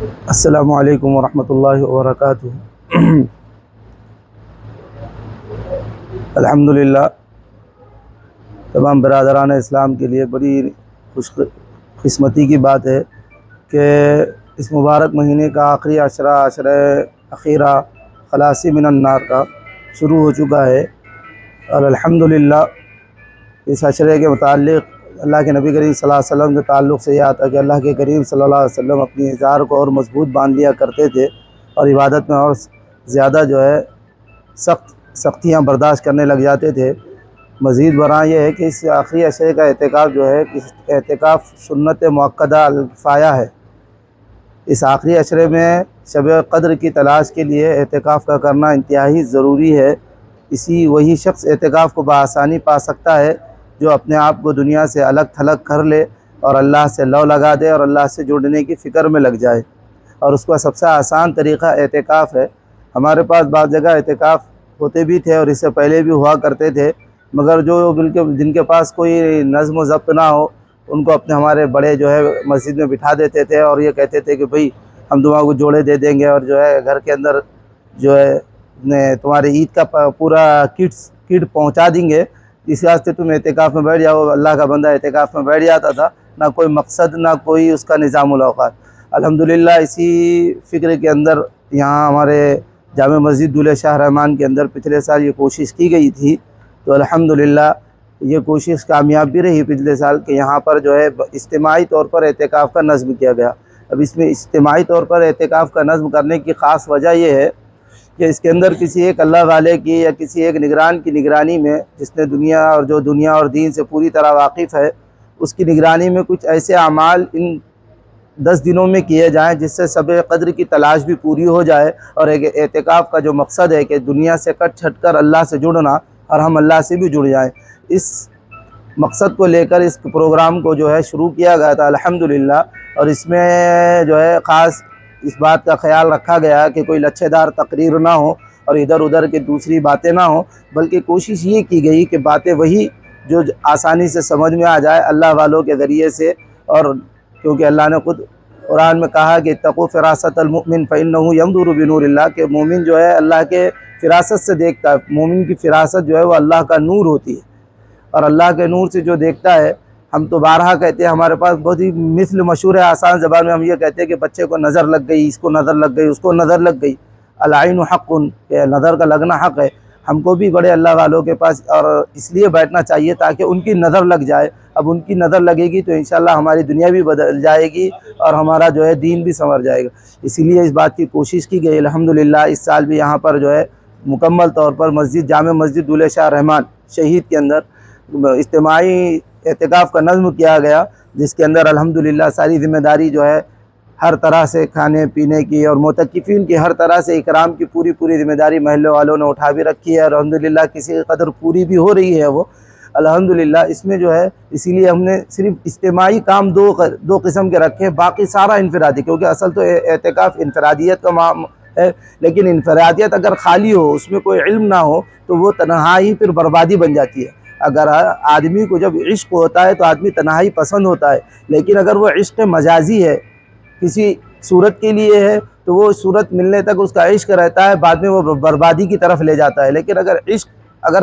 السلام علیکم ورحمۃ اللہ وبرکاتہ۔ الحمدللہ تمام برادران اسلام کے لیے بڑی خوش قسمتی کی بات ہے کہ اس مبارک مہینے کا آخری عشرہ اخیرہ خلاصی من النار کا شروع ہو چکا ہے، اور الحمدللہ اس عشرے کے متعلق اللہ کے نبی کریم صلی اللہ علیہ وسلم کے تعلق سے یہ آتا کہ اللہ کے کریم صلی اللہ علیہ وسلم اپنی ازار کو اور مضبوط باندھ لیا کرتے تھے، اور عبادت میں اور زیادہ سختیاں برداشت کرنے لگ جاتے تھے۔ مزید برآں یہ ہے کہ اس آخری عشرے کا اعتکاف جو ہے، اعتکاف سنت مؤکدہ الفایہ ہے۔ اس آخری عشرے میں شب قدر کی تلاش کے لیے اعتکاف کا کرنا انتہائی ضروری ہے۔ وہی شخص اعتکاف کو بآسانی پا سکتا ہے جو اپنے آپ کو دنیا سے الگ تھلگ کر لے اور اللہ سے لو لگا دے اور اللہ سے جڑنے کی فکر میں لگ جائے، اور اس کا سب سے آسان طریقہ اعتکاف ہے۔ ہمارے پاس بعض جگہ اعتکاف ہوتے بھی تھے اور اس سے پہلے بھی ہوا کرتے تھے، مگر جن کے پاس کوئی نظم و ضبط نہ ہو، ان کو ہمارے بڑے مسجد میں بٹھا دیتے تھے اور یہ کہتے تھے کہ بھئی ہم تمہارے کو جوڑے دے دیں گے، اور گھر کے اندر تمہارے عید کا پورا کٹ پہنچا دیں گے، اس واسطے تم اعتکاف میں بیٹھ جاؤ۔ اللہ کا بندہ اعتکاف میں بیٹھ جاتا تھا، نہ کوئی مقصد نہ کوئی اس کا نظام الاوقات۔ الحمدللہ اسی فکر کے اندر یہاں ہمارے جامع مسجد دولہ شاہ رحمان کے اندر پچھلے سال یہ کوشش کی گئی تھی، تو الحمدللہ یہ کوشش کامیاب بھی رہی پچھلے سال کہ یہاں پر اجتماعی طور پر اعتکاف کا نظم کیا گیا۔ اب اس میں اجتماعی طور پر اعتکاف کا نظم کرنے کی خاص وجہ یہ ہے کہ اس کے اندر کسی ایک اللہ والے کی یا کسی ایک نگران کی نگرانی میں، جس نے دنیا اور دین سے پوری طرح واقف ہے، اس کی نگرانی میں کچھ ایسے اعمال ان 10 دنوں میں کیے جائیں جس سے شب قدر کی تلاش بھی پوری ہو جائے، اور ایک اعتکاف کا جو مقصد ہے کہ دنیا سے کٹ چھٹ کر اللہ سے جڑنا اور ہم اللہ سے بھی جڑ جائیں، اس مقصد کو لے کر اس پروگرام کو شروع کیا گیا تھا الحمدللہ۔ اور اس میں خاص اس بات کا خیال رکھا گیا کہ کوئی لچھے دار تقریر نہ ہو اور ادھر ادھر کی دوسری باتیں نہ ہوں، بلکہ کوشش یہ کی گئی کہ باتیں وہی جو آسانی سے سمجھ میں آ جائے اللہ والوں کے ذریعے سے، اور کیونکہ اللہ نے خود قرآن میں کہا کہ اتقوا فراست المؤمن فإنہ ينظر بنور اللہ، کہ مومن اللہ کے فراست سے دیکھتا ہے۔ مومن کی فراست وہ اللہ کا نور ہوتی ہے، اور اللہ کے نور سے جو دیکھتا ہے، ہم تو بارہا کہتے ہیں، ہمارے پاس بہت ہی مثل مشہور ہے، آسان زبان میں ہم یہ کہتے ہیں کہ بچے کو نظر لگ گئی، اس کو نظر لگ گئی، اس کو نظر لگ گئی۔ العین حق، کہ نظر کا لگنا حق ہے۔ ہم کو بھی بڑے اللہ والوں کے پاس اور اس لیے بیٹھنا چاہیے تاکہ ان کی نظر لگ جائے۔ اب ان کی نظر لگے گی تو انشاءاللہ ہماری دنیا بھی بدل جائے گی اور ہمارا دین بھی سنور جائے گا۔ اسی لیے اس بات کی کوشش کی گئی الحمدللہ۔ اس سال بھی یہاں پر مکمل طور پر جامع مسجد دولہ شاہ رحمان شہید کے اندر اجتماعی اعتکاف کا نظم کیا گیا، جس کے اندر الحمدللہ ساری ذمہ داری ہر طرح سے کھانے پینے کی اور معتکفین کی ہر طرح سے اکرام کی پوری ذمہ داری محلے والوں نے اٹھا بھی رکھی ہے، اور الحمدللہ کسی قدر پوری بھی ہو رہی ہے وہ الحمدللہ۔ اس میں اسی لیے ہم نے صرف اجتماعی کام دو قسم کے رکھے ہیں، باقی سارا انفرادی، کیونکہ اصل تو اعتکاف انفرادیت کا ہے، لیکن انفرادیت اگر خالی ہو، اس میں کوئی علم نہ ہو، تو وہ تنہائی پھر بربادی بن جاتی ہے۔ اگر آدمی کو جب عشق ہوتا ہے تو آدمی تنہائی پسند ہوتا ہے، لیکن اگر وہ عشق مجازی ہے، کسی صورت کے لیے ہے، تو وہ صورت ملنے تک اس کا عشق رہتا ہے، بعد میں وہ بربادی کی طرف لے جاتا ہے۔ لیکن اگر عشق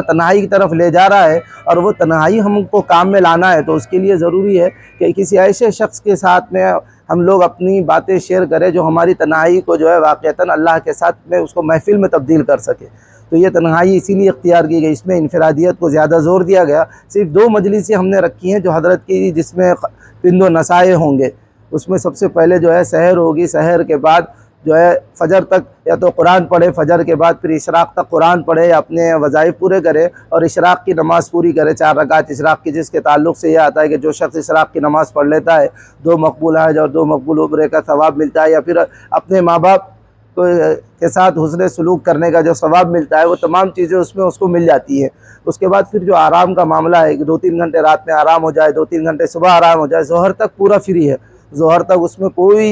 تنہائی کی طرف لے جا رہا ہے اور وہ تنہائی ہم کو کام میں لانا ہے، تو اس کے لیے ضروری ہے کہ کسی ایسے شخص کے ساتھ میں ہم لوگ اپنی باتیں شیئر کریں جو ہماری تنہائی کو واقعتاً اللہ کے ساتھ میں اس کو محفل میں تبدیل کر سکے۔ تو یہ تنہائی اسی لیے اختیار کی گئی، اس میں انفرادیت کو زیادہ زور دیا گیا۔ صرف 2 مجلسیں ہم نے رکھی ہیں جو حضرت کی، جس میں پند و نصائح ہوں گے۔ اس میں سب سے پہلے سحر ہوگی، سحر کے بعد فجر تک یا تو قرآن پڑھے، فجر کے بعد پھر اشراق تک قرآن پڑھے، اپنے وظائف پورے کرے اور اشراق کی نماز پوری کرے، 4 رکعت اشراق کی، جس کے تعلق سے یہ آتا ہے کہ جو شخص اشراق کی نماز پڑھ لیتا ہے 2 مقبول حج اور 2 مقبول عمرے کا ثواب ملتا ہے، یا پھر اپنے ماں باپ کے ساتھ حسن سلوک کرنے کا جو ثواب ملتا ہے، وہ تمام چیزیں اس میں اس کو مل جاتی ہیں۔ اس کے بعد پھر جو آرام کا معاملہ ہے کہ 2-3 گھنٹے رات میں آرام ہو جائے، 2-3 گھنٹے صبح آرام ہو جائے، ظہر تک پورا فری ہے۔ ظہر تک اس میں کوئی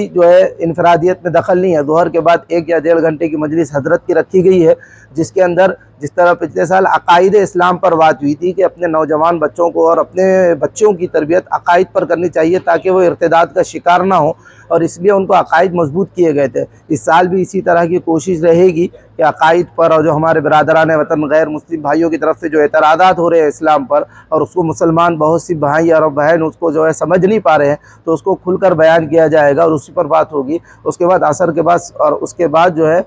انفرادیت میں دخل نہیں ہے۔ ظہر کے بعد 1 یا 1.5 گھنٹے کی مجلس حضرت کی رکھی گئی ہے، جس کے اندر جس طرح پچھلے سال عقائد اسلام پر بات ہوئی تھی کہ اپنے نوجوان بچوں کو اور اپنے بچوں کی تربیت عقائد پر کرنی چاہیے تاکہ وہ ارتداد کا شکار نہ ہو، اور اس لیے ان کو عقائد مضبوط کیے گئے تھے۔ اس سال بھی اسی طرح کی کوشش رہے گی کہ عقائد پر اور جو ہمارے برادران وطن غیر مسلم بھائیوں کی طرف سے جو اعتراضات ہو رہے ہیں اسلام پر، اور اس کو مسلمان بہت سی بھائی اور بہن اس کو جو ہے سمجھ نہیں پا رہے ہیں، تو اس کو کھل کر بیان کیا جائے گا اور اسی پر بات ہوگی۔ اس کے بعد عصر کے بعد اور اس کے بعد جو ہے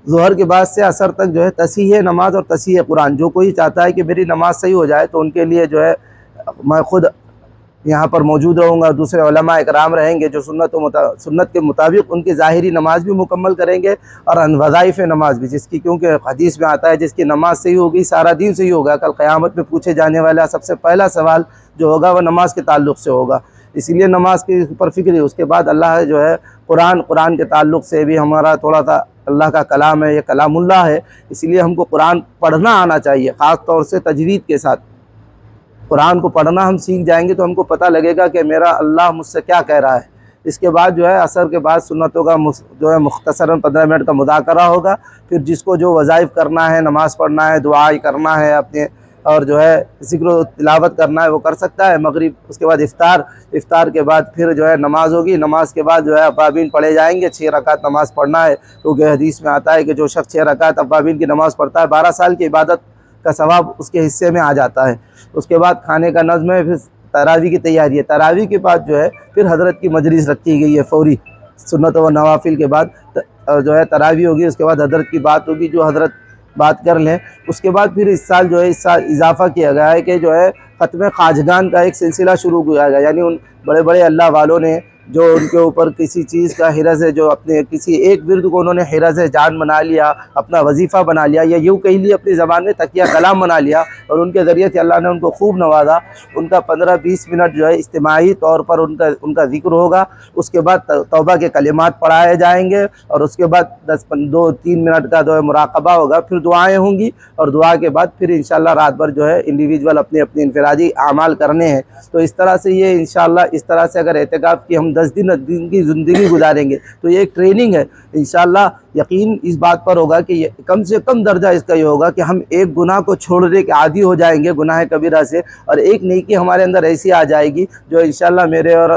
ظہر کے بعد سے عصر تک جو ہے تصحیح نماز اور تصحیح قرآن۔ جو کوئی چاہتا ہے کہ میری نماز صحیح ہو جائے تو ان کے لیے جو ہے میں خود یہاں پر موجود رہوں گا، دوسرے علماء اکرام رہیں گے جو سنت کے مطابق ان کی ظاہری نماز بھی مکمل کریں گے اور وظائف نماز بھی، جس کی کیونکہ حدیث میں آتا ہے جس کی نماز صحیح ہوگی سارا دین صحیح ہوگا۔ کل قیامت میں پوچھے جانے والا سب سے پہلا سوال جو ہوگا وہ نماز کے تعلق سے ہوگا، اسی لیے نماز کے اوپر فکر ہے۔ اس کے بعد اللہ جو ہے قرآن کے تعلق سے بھی ہمارا تھوڑا سا اللہ کا کلام ہے، یہ کلام اللہ ہے، اسی لیے ہم کو قرآن پڑھنا آنا چاہیے، خاص طور سے تجوید کے ساتھ۔ قرآن کو پڑھنا ہم سیکھ جائیں گے تو ہم کو پتہ لگے گا کہ میرا اللہ مجھ سے کیا کہہ رہا ہے۔ اس کے بعد جو ہے عصر کے بعد سنتوں کا جو ہے مختصراً 15 منٹ کا مذاکرہ ہوگا، پھر جس کو جو وظائف کرنا ہے، نماز پڑھنا ہے، دعائیں کرنا ہے اپنے، اور جو ہے ذکر و تلاوت کرنا ہے وہ کر سکتا ہے۔ مغرب اس کے بعد افطار کے بعد پھر جو ہے نماز ہوگی، نماز کے بعد جو ہے اوابین پڑھے جائیں گے، 6 رکعت نماز پڑھنا ہے، کیونکہ حدیث میں آتا ہے کہ جو شخص 6 رکعت اوابین کی نماز پڑھتا ہے 12 سال کی عبادت کا ثواب اس کے حصے میں آ جاتا ہے۔ اس کے بعد کھانے کا نظم ہے، پھر تراویح کی تیاری ہے۔ تراویح کے بعد جو ہے پھر حضرت کی مجلس رکھی گئی ہے فوری، سنت و نوافل کے بعد جو ہے تراویح ہوگی، اس کے بعد حضرت کی بات ہوگی، جو حضرت بات کر لیں۔ اس کے بعد پھر اس سال اضافہ کیا گیا ہے کہ جو ہے ختم خواجگان کا ایک سلسلہ شروع کیا گیا، یعنی ان بڑے بڑے اللہ والوں نے جو ان کے اوپر کسی چیز کا حرز ہے، جو اپنے کسی ایک ورد کو انہوں نے حرز جان بنا لیا، اپنا وظیفہ بنا لیا، یا یوں کہہ لیے اپنی زبان میں تکیہ کلام بنا لیا، اور ان کے ذریعے سے اللہ نے ان کو خوب نوازا۔ ان کا 15-20 منٹ جو ہے اجتماعی طور پر ان کا ذکر ہوگا، اس کے بعد توبہ کے کلمات پڑھائے جائیں گے، اور اس کے بعد 2-3 منٹ کا جو ہے مراقبہ ہوگا، پھر دعائیں ہوں گی، اور دعا کے بعد پھر انشاءاللہ رات بھر جو ہے انڈیویجول اپنے انفرادی اعمال کرنے ہیں۔ تو اس طرح سے یہ انشاءاللہ اس طرح سے اگر اعتکاف کی ہم 10 دن کی زندگی گزاریں گے تو یہ ایک ٹریننگ ہے انشاءاللہ۔ یقین اس بات پر ہوگا کہ کم سے کم درجہ اس کا یہ ہوگا کہ ہم ایک گناہ کو چھوڑنے کے عادی ہو جائیں گے، گناہ کبیرہ سے، اور ایک نیکی ہمارے اندر ایسی آ جائے گی جو انشاءاللہ میرے اور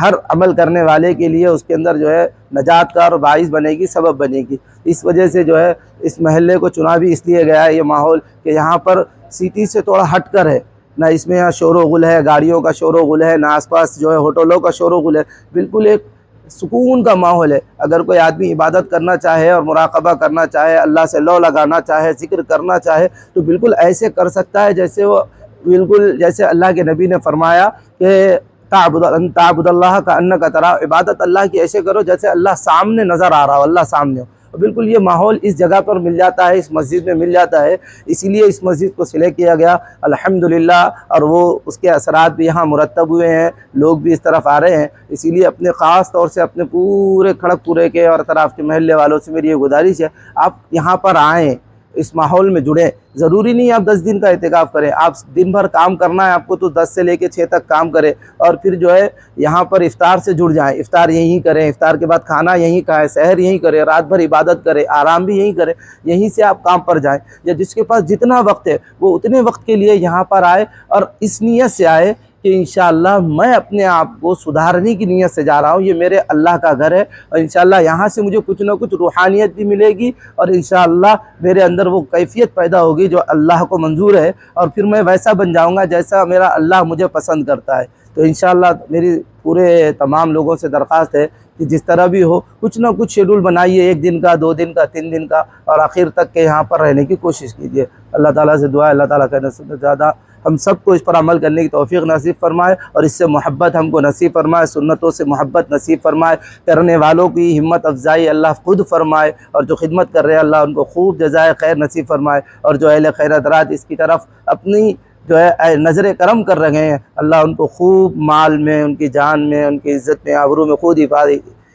ہر عمل کرنے والے کے لیے اس کے اندر جو ہے نجات کا اور باعث بنے گی، سبب بنے گی۔ اس وجہ سے جو ہے اس محلے کو چنا بھی اس لیے گیا ہے یہ ماحول کہ یہاں پر سٹی سے تھوڑا ہٹ کر ہے، نہ اس میں یہاں شور و غل ہے، گاڑیوں کا شور و غل ہے، نہ آس پاس جو ہے ہوٹلوں کا شور و غل ہے، بالکل ایک سکون کا ماحول ہے۔ اگر کوئی آدمی عبادت کرنا چاہے اور مراقبہ کرنا چاہے، اللہ سے لو لگانا چاہے، ذکر کرنا چاہے، تو بالکل ایسے کر سکتا ہے جیسے وہ بالکل جیسے اللہ کے نبی نے فرمایا کہ تعبد اللہ کأنک تراہ، عبادت اللہ کی ایسے کرو جیسے اللہ سامنے نظر آ رہا ہو، اللہ سامنے ہو۔ بالکل یہ ماحول اس جگہ پر مل جاتا ہے، اس مسجد میں مل جاتا ہے، اسی لیے اس مسجد کو سلیکٹ کیا گیا الحمدللہ، اور وہ اس کے اثرات بھی یہاں مرتب ہوئے ہیں، لوگ بھی اس طرف آ رہے ہیں۔ اسی لیے اپنے خاص طور سے اپنے پورے کھڑک پورے کے اور اطراف کے محلے والوں سے میری یہ گزارش ہے، آپ یہاں پر آئیں، اس ماحول میں جڑیں۔ ضروری نہیں آپ 10 دن کا اعتکاف کریں، آپ دن بھر کام کرنا ہے آپ کو تو 10 سے لے کے 6 تک کام کریں، اور پھر جو ہے یہاں پر افطار سے جڑ جائیں، افطار یہیں کریں، افطار کے بعد کھانا یہیں کھائیں، سحر یہیں کریں، رات بھر عبادت کریں، آرام بھی یہیں کریں، یہیں سے آپ کام پر جائیں، یا جس کے پاس جتنا وقت ہے وہ اتنے وقت کے لیے یہاں پر آئے، اور اس نیت سے آئے کہ انشاءاللہ میں اپنے آپ کو سدھارنے کی نیت سے جا رہا ہوں، یہ میرے اللہ کا گھر ہے، اور انشاءاللہ یہاں سے مجھے کچھ نہ کچھ روحانیت بھی ملے گی، اور انشاءاللہ میرے اندر وہ کیفیت پیدا ہوگی جو اللہ کو منظور ہے، اور پھر میں ویسا بن جاؤں گا جیسا میرا اللہ مجھے پسند کرتا ہے۔ تو انشاءاللہ میری پورے تمام لوگوں سے درخواست ہے کہ جس طرح بھی ہو کچھ نہ کچھ شیڈول بنائیے، 1 دن کا، 2 دن کا، 3 دن کا، اور آخر تک کے یہاں پر رہنے کی کوشش کیجیے۔ اللہ تعالیٰ سے دعا ہے اللہ تعالیٰ کا نسبت سے زیادہ ہم سب کو اس پر عمل کرنے کی توفیق نصیب فرمائے، اور اس سے محبت ہم کو نصیب فرمائے، سنتوں سے محبت نصیب فرمائے، کرنے والوں کی ہمت افزائی اللہ خود فرمائے، اور جو خدمت کر رہے ہیں اللہ ان کو خوب جزائے خیر نصیب فرمائے، اور جو اہل خیرات اس کی طرف اپنی جو ہے نظر کرم کر رہے ہیں اللہ ان کو خوب مال میں، ان کی جان میں، ان کی عزت میں، آبرو میں خود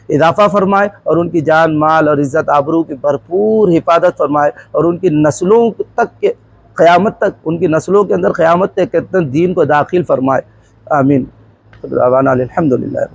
اضافہ فرمائے، اور ان کی جان، مال اور عزت آبرو کی بھرپور حفاظت فرمائے، اور ان کی نسلوں تک کے قیامت تک، ان کی نسلوں کے اندر قیامت تک دین کو داخل فرمائے، آمین۔ الحمدللہ۔